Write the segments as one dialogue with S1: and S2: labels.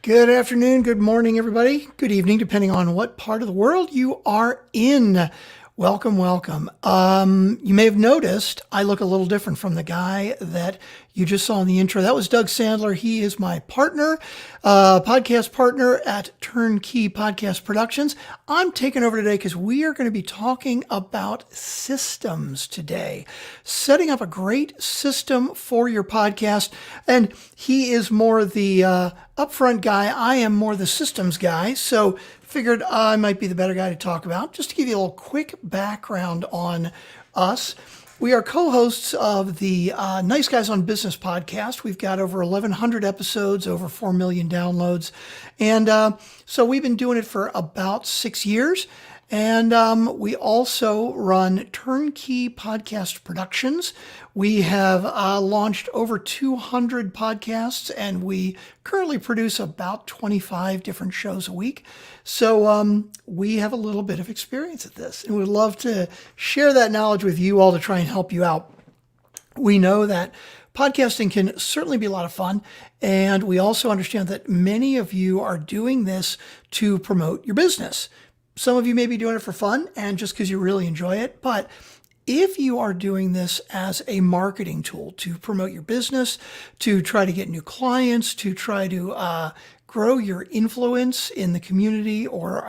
S1: Good afternoon, good morning, everybody. Good evening, depending on what part of the world you are in. Welcome, welcome. You may have noticed I look a little different from the guy that you just saw in the intro. That was Doug Sandler. He is my partner, podcast partner at 𝗚𝗏𝗩𝗘𝗪𝗏 Productions. I'm taking over today because we are going to be talking about systems today. Setting up a great system for your podcast. And he is more the upfront guy. I am more the systems guy. So figured I might be the better guy to talk about. Just to give you a little quick background on us. We are co-hosts of the Nice Guys on Business podcast. We've got over 1,100 episodes, over 4 million downloads. And so we've been doing it for about 6 years. And we also run 𝗚𝗏𝗩𝗘𝗪𝗏 Podcast Productions. We have launched over 200 podcasts, and we currently produce about 25 different shows a week. So we have a little bit of experience at this, and we'd love to share that knowledge with you all to try and help you out. We know that podcasting can certainly be a lot of fun, and we also understand that many of you are doing this to promote your business. Some of you may be doing it for fun and just because you really enjoy it. But if you are doing this as a marketing tool to promote your business, to try to get new clients, to try to grow your influence in the community or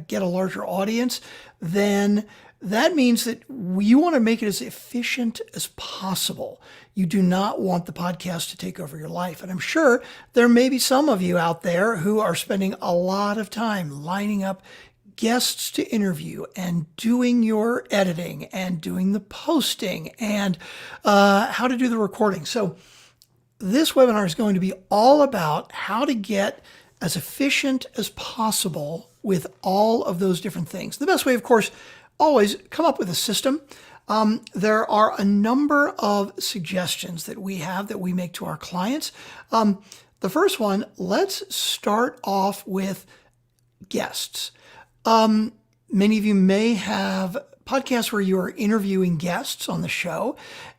S1: get a larger audience, then that means that you want to make it as efficient as possible. You do not want the podcast to take over your life. And I'm sure there may be some of you out there who are spending a lot of time lining up guests to interview and doing your editing and doing the posting and how to do the recording. So this webinar is going to be all about how to get as efficient as possible with all of those different things. The best way, of course, always come up with a system. There are a number of suggestions that we have that we make to our clients. The first one, let's start off with guests. Many of you may have podcasts where you are interviewing guests on the show.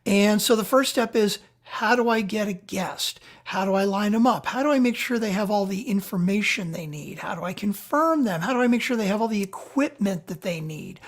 S1: And so the first step is, how do I get a guest? How do I line them up? How do I make sure they have all the information they need? How do I confirm them? How do I make sure they have all the equipment that they need?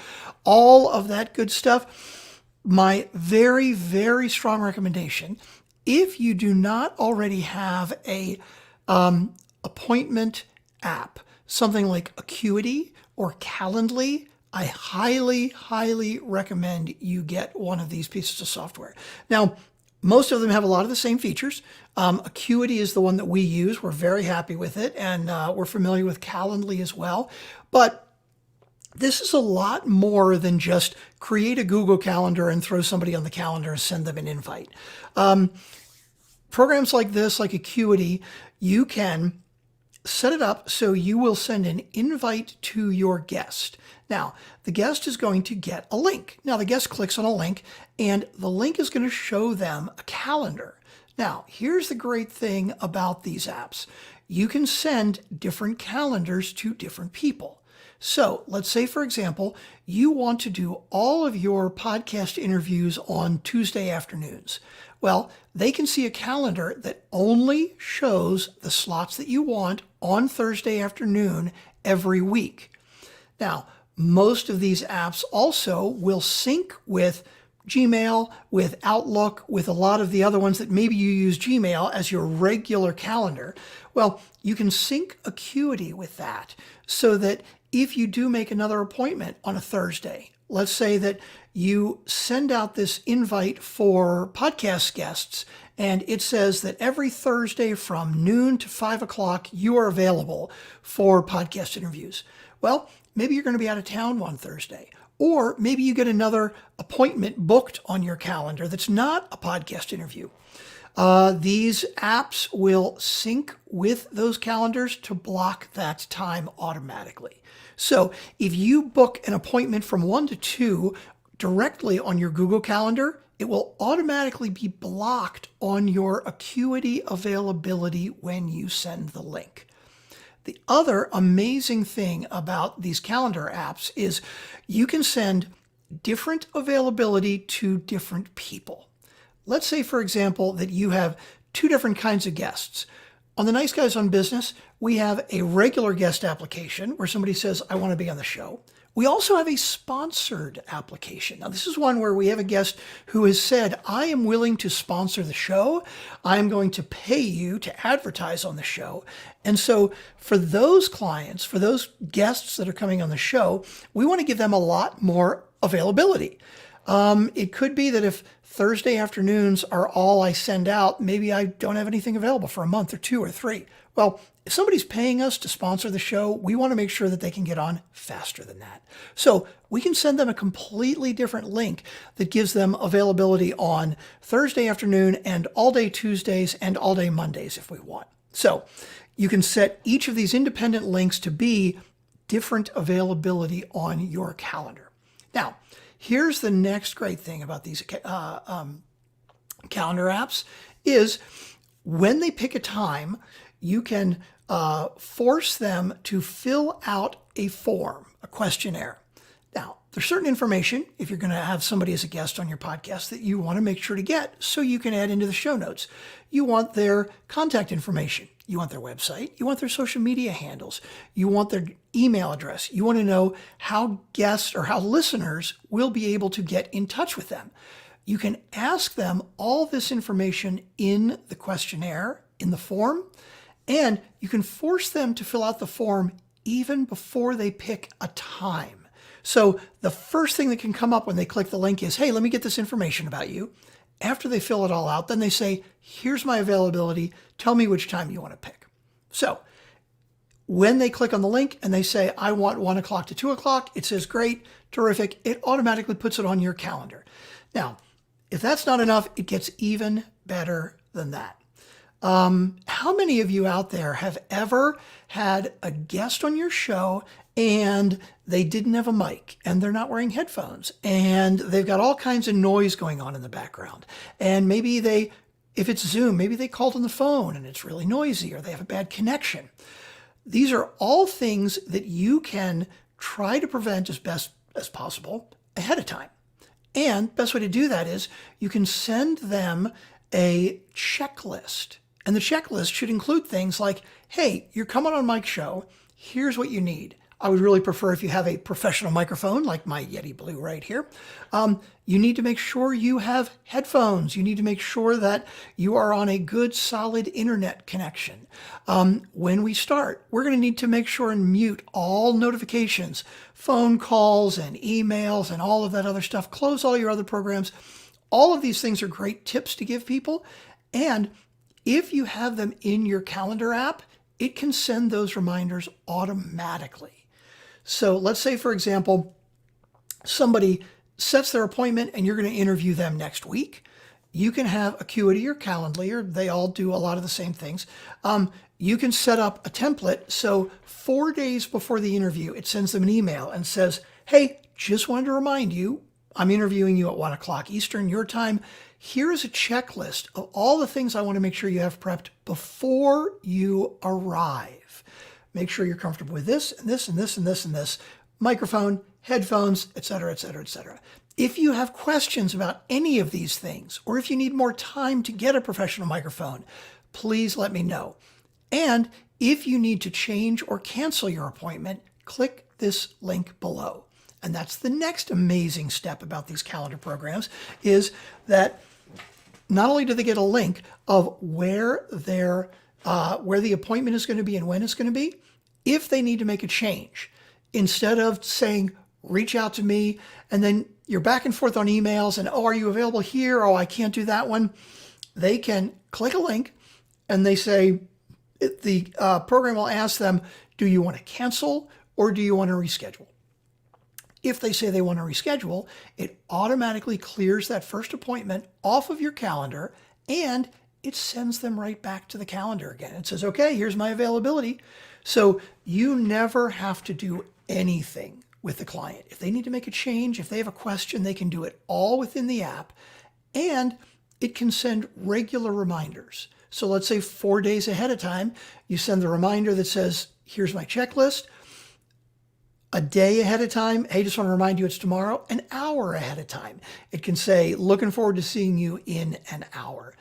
S1: All of that good stuff. My very, very strong recommendation, if you do not already have a appointment app, something like Acuity or Calendly, I highly, highly recommend you get one of these pieces of software. Now, most of them have a lot of the same features. Acuity is the one that we use. We're very happy with it, and we're familiar with Calendly as well. But this is a lot more than just create a Google Calendar and throw somebody on the calendar and send them an invite. Programs like this, like Acuity, you can set it up so you will send an invite to your guest. Now, the guest is going to get a link. Now, the guest clicks on a link, and the link is going to show them a calendar. Now, here's the great thing about these apps. You can send different calendars to different people. So let's say, for example, you want to do all of your podcast interviews on Tuesday afternoons. Well, they can see a calendar that only shows the slots that you want on Thursday afternoon every week. Now, most of these apps also will sync with Gmail, with Outlook, with a lot of the other ones that maybe you use Gmail as your regular calendar. Well, you can sync Acuity with that so that if you do make another appointment on a Thursday, let's say that you send out this invite for podcast guests, and it says that every Thursday from noon to 5 o'clock, you are available for podcast interviews. Well, maybe you're going to be out of town one Thursday, or maybe you get another appointment booked on your calendar that's not a podcast interview. These apps will sync with those calendars to block that time automatically. So if you book an appointment from 1 to 2 directly on your Google Calendar, it will automatically be blocked on your Acuity availability when you send the link. The other amazing thing about these calendar apps is you can send different availability to different people. Let's say, for example, that you have 2 different kinds of guests. On the Nice Guys on Business, we have a regular guest application where somebody says, I want to be on the show. We also have a sponsored application. Now, this is one where we have a guest who has said, I am willing to sponsor the show. I am going to pay you to advertise on the show. And so for those clients, for those guests that are coming on the show, we want to give them a lot more availability. It could be that if Thursday afternoons are all I send out, maybe I don't have anything available for a month or 2 or 3. Well, if somebody's paying us to sponsor the show, we want to make sure that they can get on faster than that. So we can send them a completely different link that gives them availability on Thursday afternoon and all day Tuesdays and all day Mondays if we want. So you can set each of these independent links to be different availability on your calendar. Now, here's the next great thing about these calendar apps is when they pick a time, you can force them to fill out a form, a questionnaire. Now, there's certain information, if you're going to have somebody as a guest on your podcast, that you want to make sure to get so you can add into the show notes. You want their contact information. You want their website. You want their social media handles. You want their email address. You want to know how guests or how listeners will be able to get in touch with them. You can ask them all this information in the questionnaire, in the form, and you can force them to fill out the form even before they pick a time. So the first thing that can come up when they click the link is, hey, let me get this information about you. After they fill it all out, then they say, here's my availability. Tell me which time you want to pick. So when they click on the link and they say, I want 1 o'clock to 2 o'clock, it says, great, terrific. It automatically puts it on your calendar. Now, if that's not enough, it gets even better than that. How many of you out there have ever had a guest on your show and they didn't have a mic and they're not wearing headphones and they've got all kinds of noise going on in the background? And maybe if it's Zoom, maybe they called on the phone and it's really noisy or they have a bad connection. These are all things that you can try to prevent as best as possible ahead of time. And best way to do that is you can send them a checklist. And the checklist should include things like, hey, you're coming on Mike's show. Here's what you need. I would really prefer if you have a professional microphone like my Yeti Blue right here. You need to make sure you have headphones. You need to make sure that you are on a good, solid internet connection. When we start, we're going to need to make sure and mute all notifications, phone calls and emails and all of that other stuff. Close all your other programs. All of these things are great tips to give people. And if you have them in your calendar app, it can send those reminders automatically. So let's say, for example, somebody sets their appointment and you're going to interview them next week. You can have Acuity or Calendly, or they all do a lot of the same things. You can set up a template. So 4 days before the interview, it sends them an email and says, hey, just wanted to remind you, I'm interviewing you at 1 o'clock Eastern, your time. Here is a checklist of all the things I want to make sure you have prepped before you arrive. Make sure you're comfortable with this and this and this and this and this. Microphone, headphones, et cetera, et cetera, et cetera. If you have questions about any of these things, or if you need more time to get a professional microphone, please let me know. And if you need to change or cancel your appointment, click this link below. And that's the next amazing step about these calendar programs, is that not only do they get a link of where the appointment is going to be and when it's going to be, if they need to make a change, instead of saying, reach out to me, and then you're back and forth on emails and, oh, are you available here? Oh, I can't do that one. They can click a link and they say, the program will ask them, do you want to cancel or do you want to reschedule? If they say they want to reschedule, it automatically clears that first appointment off of your calendar and it sends them right back to the calendar again. It says, okay, here's my availability. So you never have to do anything with the client. If they need to make a change, if they have a question, they can do it all within the app, and it can send regular reminders. So let's say 4 days ahead of time, you send the reminder that says, here's my checklist. A day ahead of time, hey, just want to remind you it's tomorrow. An hour ahead of time, it can say, looking forward to seeing you in an hour.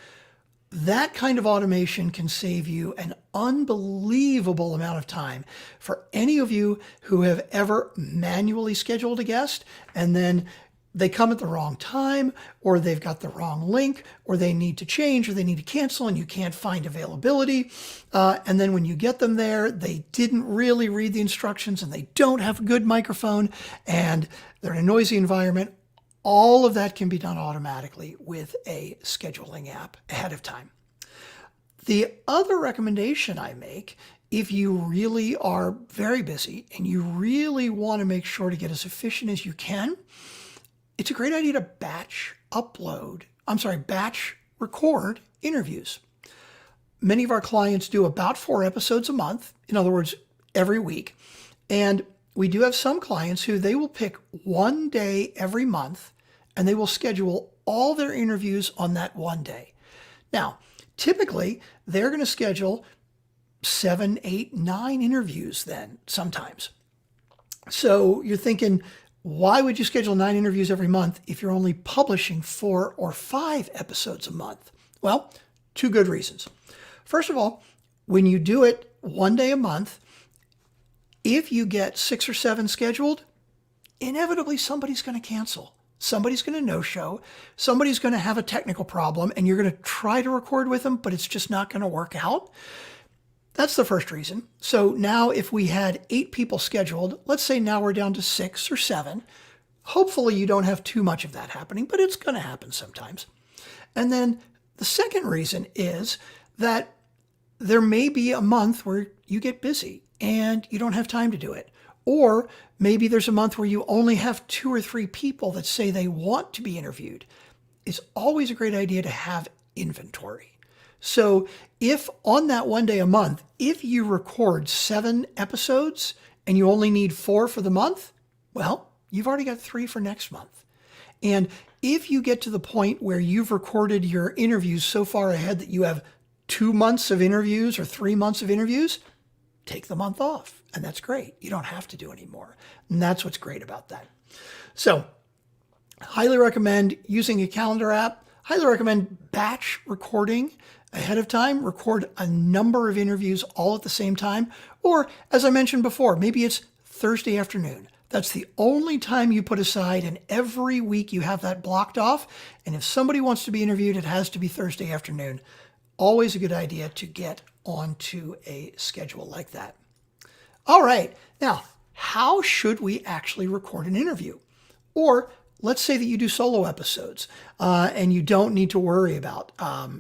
S1: That kind of automation can save you an unbelievable amount of time. For any of you who have ever manually scheduled a guest and then they come at the wrong time, or they've got the wrong link, or they need to change, or they need to cancel, and you can't find availability. And then when you get them there, they didn't really read the instructions, and they don't have a good microphone, and they're in a noisy environment. All of that can be done automatically with a scheduling app ahead of time. The other recommendation I make, if you really are very busy and you really want to make sure to get as efficient as you can, it's a great idea to batch record interviews. Many of our clients do about 4 episodes a month, in other words, every week. And we do have some clients who they will pick one day every month and they will schedule all their interviews on that one day. Now, typically, they're going to schedule 7, 8, 9 interviews then sometimes. So you're thinking, why would you schedule 9 interviews every month if you're only publishing 4 or 5 episodes a month? Well, 2 good reasons. First of all, when you do it one day a month, if you get 6 or 7 scheduled, inevitably somebody's going to cancel. Somebody's going to no-show. Somebody's going to have a technical problem, and you're going to try to record with them, but it's just not going to work out. That's the first reason. So now if we had 8 people scheduled, let's say now we're down to 6 or 7. Hopefully you don't have too much of that happening, but it's going to happen sometimes. And then the second reason is that there may be a month where you get busy and you don't have time to do it. Or maybe there's a month where you only have 2 or 3 people that say they want to be interviewed. It's always a great idea to have inventory. So if on that one day a month, if you record 7 episodes and you only need 4 for the month, well, you've already got 3 for next month. And if you get to the point where you've recorded your interviews so far ahead that you have 2 months of interviews or 3 months of interviews, take the month off. And that's great. You don't have to do any more. And that's what's great about that. So highly recommend using a calendar app. Highly recommend batch recording ahead of time. Record a number of interviews all at the same time. Or, as I mentioned before, maybe it's Thursday afternoon. That's the only time you put aside, and every week you have that blocked off. And if somebody wants to be interviewed, it has to be Thursday afternoon. Always a good idea to get onto a schedule like that. All right. Now, how should we actually record an interview? Or let's say that you do solo episodes and you don't need to worry about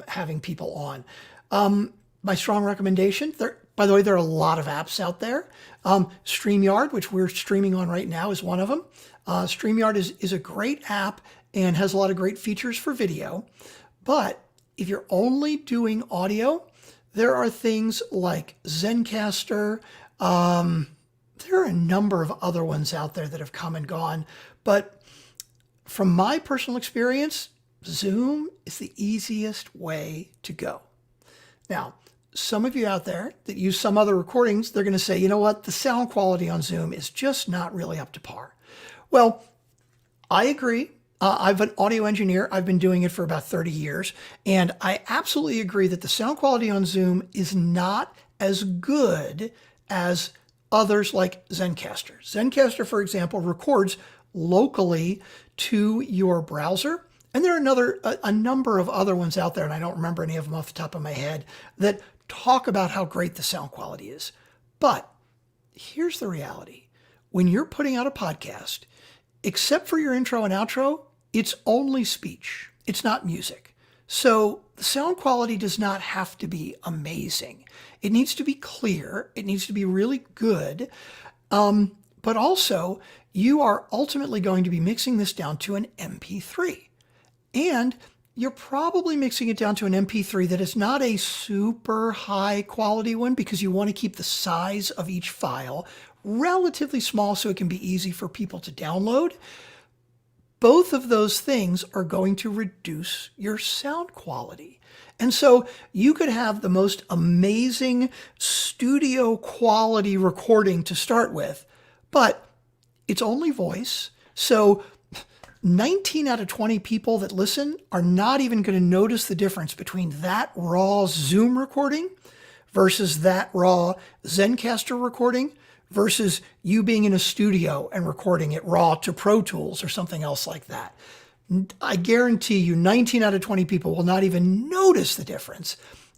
S1: having people on. My strong recommendation, by the way, there are a lot of apps out there. StreamYard, which we're streaming on right now, is one of them. StreamYard is a great app and has a lot of great features for video. But if you're only doing audio, there are things like Zencastr. There are a number of other ones out there that have come and gone. But from my personal experience, Zoom is the easiest way to go. Now, some of you out there that use some other recordings, they're going to say, you know what, the sound quality on Zoom is just not really up to par. Well, I agree. I'm an audio engineer. I've been doing it for about 30 years. And I absolutely agree that the sound quality on Zoom is not as good as others like Zencastr. Zencastr, for example, records locally to your browser. And there are a number of other ones out there, and I don't remember any of them off the top of my head, that talk about how great the sound quality is. But here's the reality. When you're putting out a podcast, except for your intro and outro, it's only speech. It's not music. So the sound quality does not have to be amazing. It needs to be clear. It needs to be really good. But also, you are ultimately going to be mixing this down to an MP3. And you're probably mixing it down to an MP3 that is not a super high quality one, because you want to keep the size of each file relatively small so it can be easy for people to download. Both of those things are going to reduce your sound quality. And so you could have the most amazing studio quality recording to start with, but it's only voice. So 19 out of 20 people that listen are not even going to notice the difference between that raw Zoom recording versus that raw Zencastr recording versus you being in a studio and recording it raw to Pro Tools or something else like that. I guarantee you 19 out of 20 people will not even notice the difference.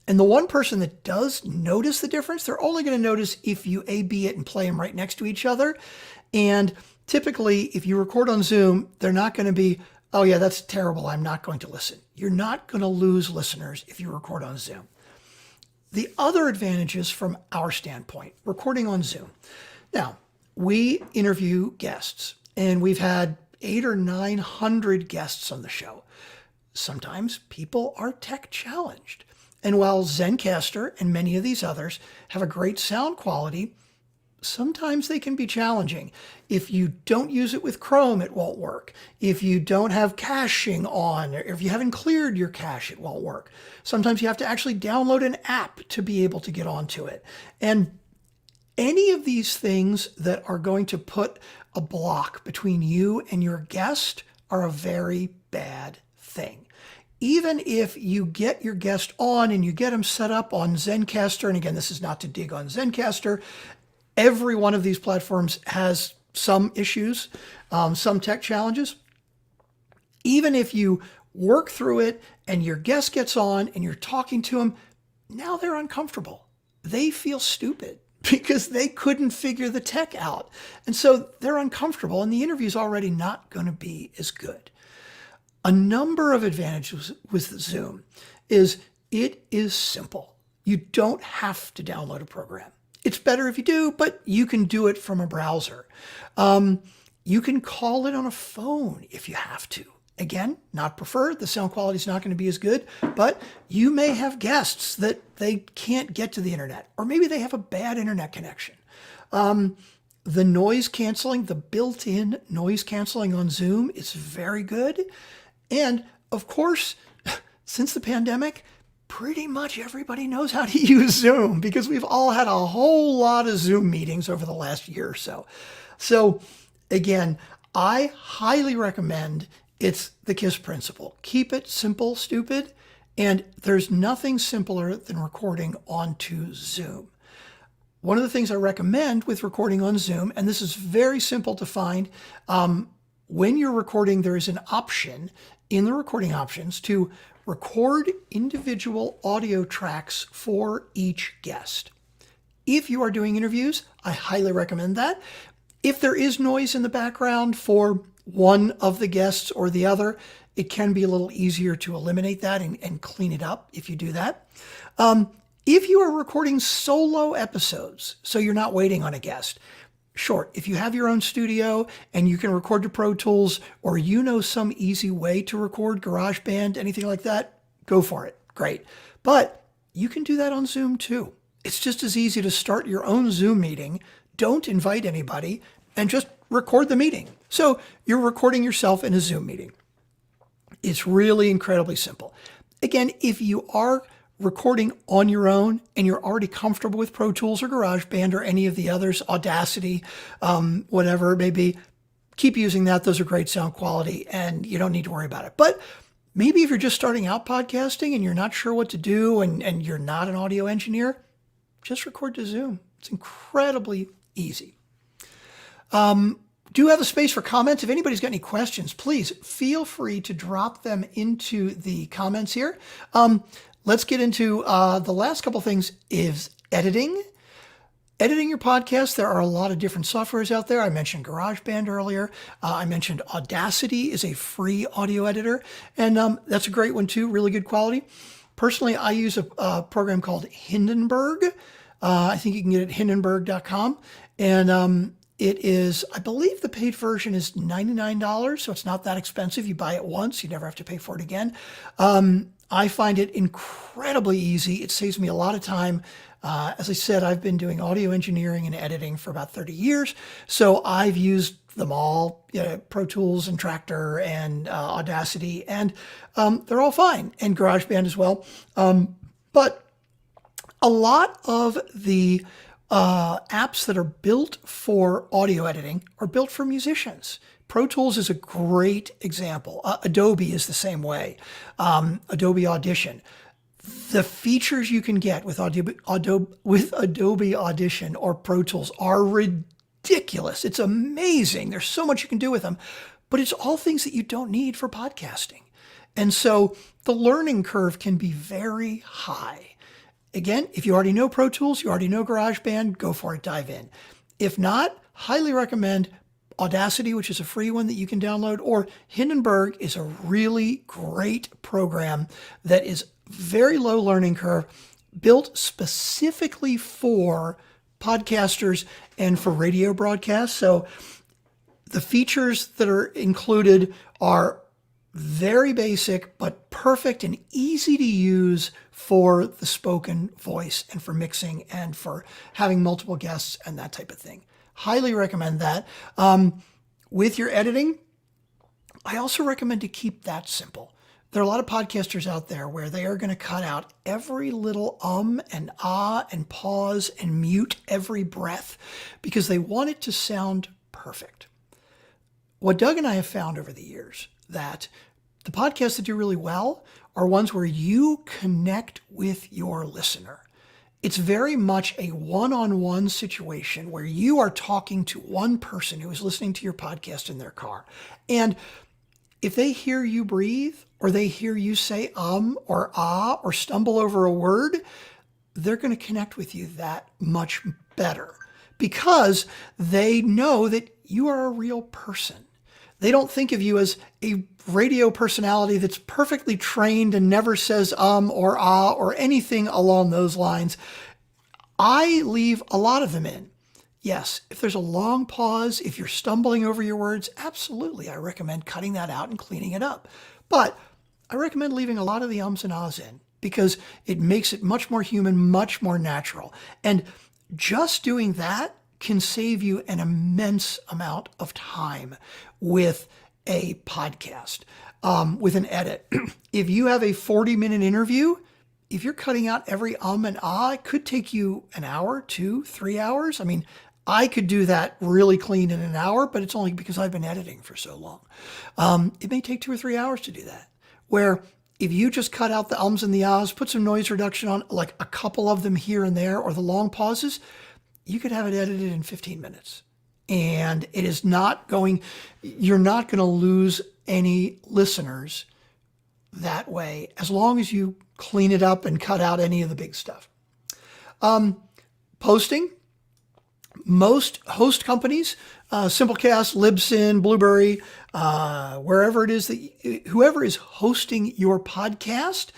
S1: And the one person that does notice the difference, they're only going to notice if you A/B it and play them right next to each other. And typically, if you record on Zoom, they're not going to be, oh yeah, that's terrible, I'm not going to listen. You're not going to lose listeners if you record on Zoom. The other advantages from our standpoint, recording on Zoom. Now, we interview guests, and we've had 800 or 900 guests on the show. Sometimes people are tech challenged. And while Zencastr and many of these others have a great sound quality, sometimes they can be challenging. If you don't use it with Chrome, it won't work. If you don't have caching on, or if you haven't cleared your cache, it won't work. Sometimes you have to actually download an app to be able to get onto it. And any of these things that are going to put a block between you and your guest are a very bad thing. Even if you get your guest on and you get them set up on Zencastr, and again, this is not to dig on Zencastr, every one of these platforms has some issues, some tech challenges. Even if you work through it and your guest gets on and you're talking to them, now they're uncomfortable. They feel stupid because they couldn't figure the tech out. And so they're uncomfortable and the interview's already not going to be as good. A number of advantages with Zoom is it is simple. You don't have to download a program. It's better if you do, but you can do it from a browser. You can call it on a phone if you have to. Again, not preferred. The sound quality is not going to be as good, but you may have guests that they can't get to the internet, or maybe they have a bad internet connection. The noise canceling, the built-in noise canceling on Zoom is very good. And of course, since the pandemic, pretty much everybody knows how to use Zoom because we've all had a whole lot of Zoom meetings over the last year or so. So again, I highly recommend it's the KISS principle. Keep it simple, stupid, and there's nothing simpler than recording onto Zoom. One of the things I recommend with recording on Zoom, and this is very simple to find, when you're recording, there is an option in the recording options to record individual audio tracks for each guest. If you are doing interviews, I highly recommend that. If there is noise in the background for one of the guests or the other, it can be a little easier to eliminate that and clean it up if you do that. If you are recording solo episodes, so you're not waiting on a guest, sure, if you have your own studio and you can record to Pro Tools, or you know some easy way to record, GarageBand, anything like that, go for it. Great. But you can do that on Zoom too. It's just as easy to start your own Zoom meeting, don't invite anybody, and just record the meeting. So you're recording yourself in a Zoom meeting. It's really incredibly simple. Again, if you are recording on your own and you're already comfortable with Pro Tools or GarageBand or any of the others, Audacity, whatever it may be, keep using that. Those are great sound quality and you don't need to worry about it. But maybe if you're just starting out podcasting and you're not sure what to do and you're not an audio engineer, just record to Zoom. It's incredibly easy. Do have a space for comments. If anybody's got any questions, please feel free to drop them into the comments here. Let's get into the last couple things is editing. Editing your podcast, there are a lot of different softwares out there. I mentioned GarageBand earlier. I mentioned Audacity is a free audio editor, and that's a great one too, really good quality. Personally, I use a program called Hindenburg. I think you can get it at hindenburg.com. And it is, I believe the paid version is $99, so it's not that expensive. You buy it once, you never have to pay for it again. I find it incredibly easy. It saves me a lot of time. As I said, I've been doing audio engineering and editing for about 30 years. So I've used them all, Pro Tools and Tractor and Audacity, and they're all fine, and GarageBand as well. But a lot of the apps that are built for audio editing are built for musicians. Pro Tools is a great example. Adobe is the same way. Adobe Audition. The features you can get with Adobe Audition or Pro Tools are ridiculous. It's amazing. There's so much you can do with them, but it's all things that you don't need for podcasting. And so the learning curve can be very high. Again, if you already know Pro Tools, you already know GarageBand, go for it, dive in. If not, highly recommend Audacity, which is a free one that you can download, or Hindenburg is a really great program that is very low learning curve, built specifically for podcasters and for radio broadcasts. So the features that are included are very basic, but perfect and easy to use for the spoken voice and for mixing and for having multiple guests and that type of thing. Highly recommend that. With your editing, I also recommend to keep that simple. There are a lot of podcasters out there where they are going to cut out every little and ah and pause and mute every breath because they want it to sound perfect. What Doug and I have found over the years that the podcasts that do really well are ones where you connect with your listener. It's very much a one-on-one situation where you are talking to one person who is listening to your podcast in their car. And if they hear you breathe or they hear you say or ah or stumble over a word, they're going to connect with you that much better because they know that you are a real person. They don't think of you as a radio personality that's perfectly trained and never says or ah or anything along those lines. I leave a lot of them in. Yes, if there's a long pause, if you're stumbling over your words, absolutely, I recommend cutting that out and cleaning it up. But I recommend leaving a lot of the ums and ahs in because it makes it much more human, much more natural. And just doing that can save you an immense amount of time with a podcast, with an edit. If you have a 40-minute interview, if you're cutting out every and ah, it could take you an hour, 2, 3 hours. I mean, I could do that really clean in an hour, but it's only because I've been editing for so long. It may take 2 or 3 hours to do that. Where if you just cut out the ums and the ahs, put some noise reduction on, like a couple of them here and there, or the long pauses, you could have it edited in 15 minutes. And it is not going, you're not going to lose any listeners that way, as long as you clean it up and cut out any of the big stuff. Posting. Most host companies, Simplecast, Libsyn, Blueberry, wherever it is that whoever is hosting your podcast,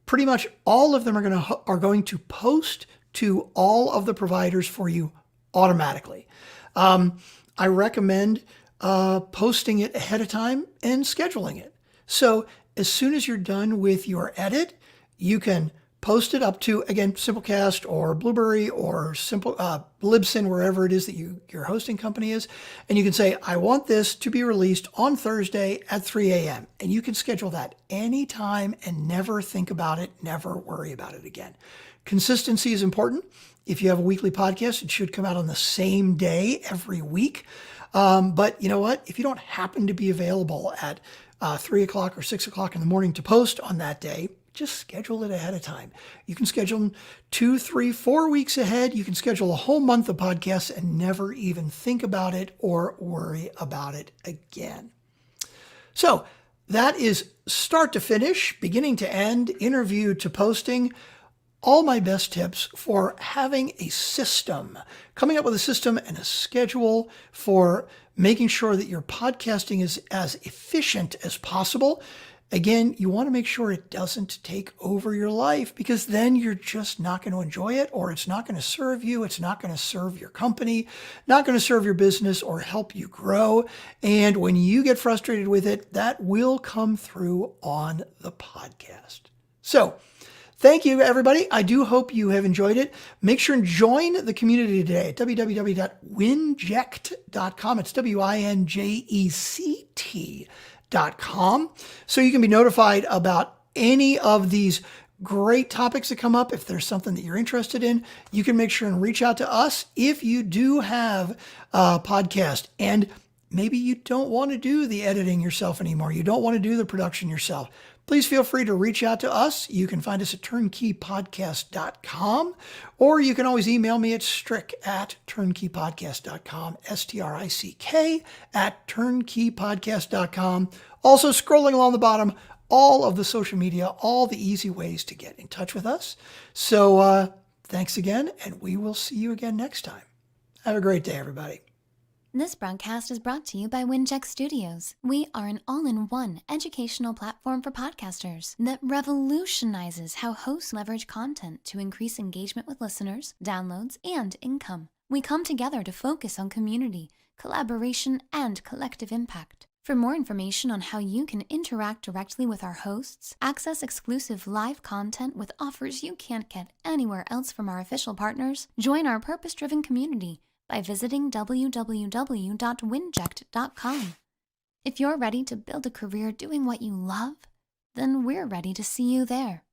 S1: pretty much all of them are going to post to all of the providers for you automatically. I recommend posting it ahead of time and scheduling it. So as soon as you're done with your edit, you can post it up to, again, Simplecast or Blueberry or Libsyn, wherever it is that your hosting company is. And you can say, I want this to be released on Thursday at 3 a.m. And you can schedule that anytime and never think about it, never worry about it again. Consistency is important. If you have a weekly podcast, it should come out on the same day every week. But you know what? If you don't happen to be available at 3 o'clock or 6 o'clock in the morning to post on that day, just schedule it ahead of time. You can schedule them 2, 3, 4 weeks ahead. You can schedule a whole month of podcasts and never even think about it or worry about it again. So that is start to finish, beginning to end, interview to posting. All my best tips for having a system, coming up with a system and a schedule for making sure that your podcasting is as efficient as possible. Again, you want to make sure it doesn't take over your life because then you're just not going to enjoy it, or it's not going to serve you. It's not going to serve your company, not going to serve your business or help you grow. And when you get frustrated with it, that will come through on the podcast. So, thank you, everybody. I do hope you have enjoyed it. Make sure and join the community today at www.winject.com. It's WINJECT.com. So you can be notified about any of these great topics that come up. If there's something that you're interested in, you can make sure and reach out to us if you do have a podcast. And maybe you don't want to do the editing yourself anymore. You don't want to do the production yourself. Please feel free to reach out to us. You can find us at 𝗓𝗏𝗏𝑃odcast.com, or you can always email me at strick@𝗓𝗏𝗏𝗏podcast.com, strick@𝗓𝗏𝗏𝗏podcast.com. Also, scrolling along the bottom, all of the social media, all the easy ways to get in touch with us. So thanks again, and we will see you again next time. Have a great day, everybody.
S2: This broadcast is brought to you by Winject Studios. We are an all-in-one educational platform for podcasters that revolutionizes how hosts leverage content to increase engagement with listeners, downloads, and income. We come together to focus on community, collaboration, and collective impact. For more information on how you can interact directly with our hosts, access exclusive live content with offers you can't get anywhere else from our official partners, join our purpose-driven community by visiting www.winject.com. If you're ready to build a career doing what you love, then we're ready to see you there.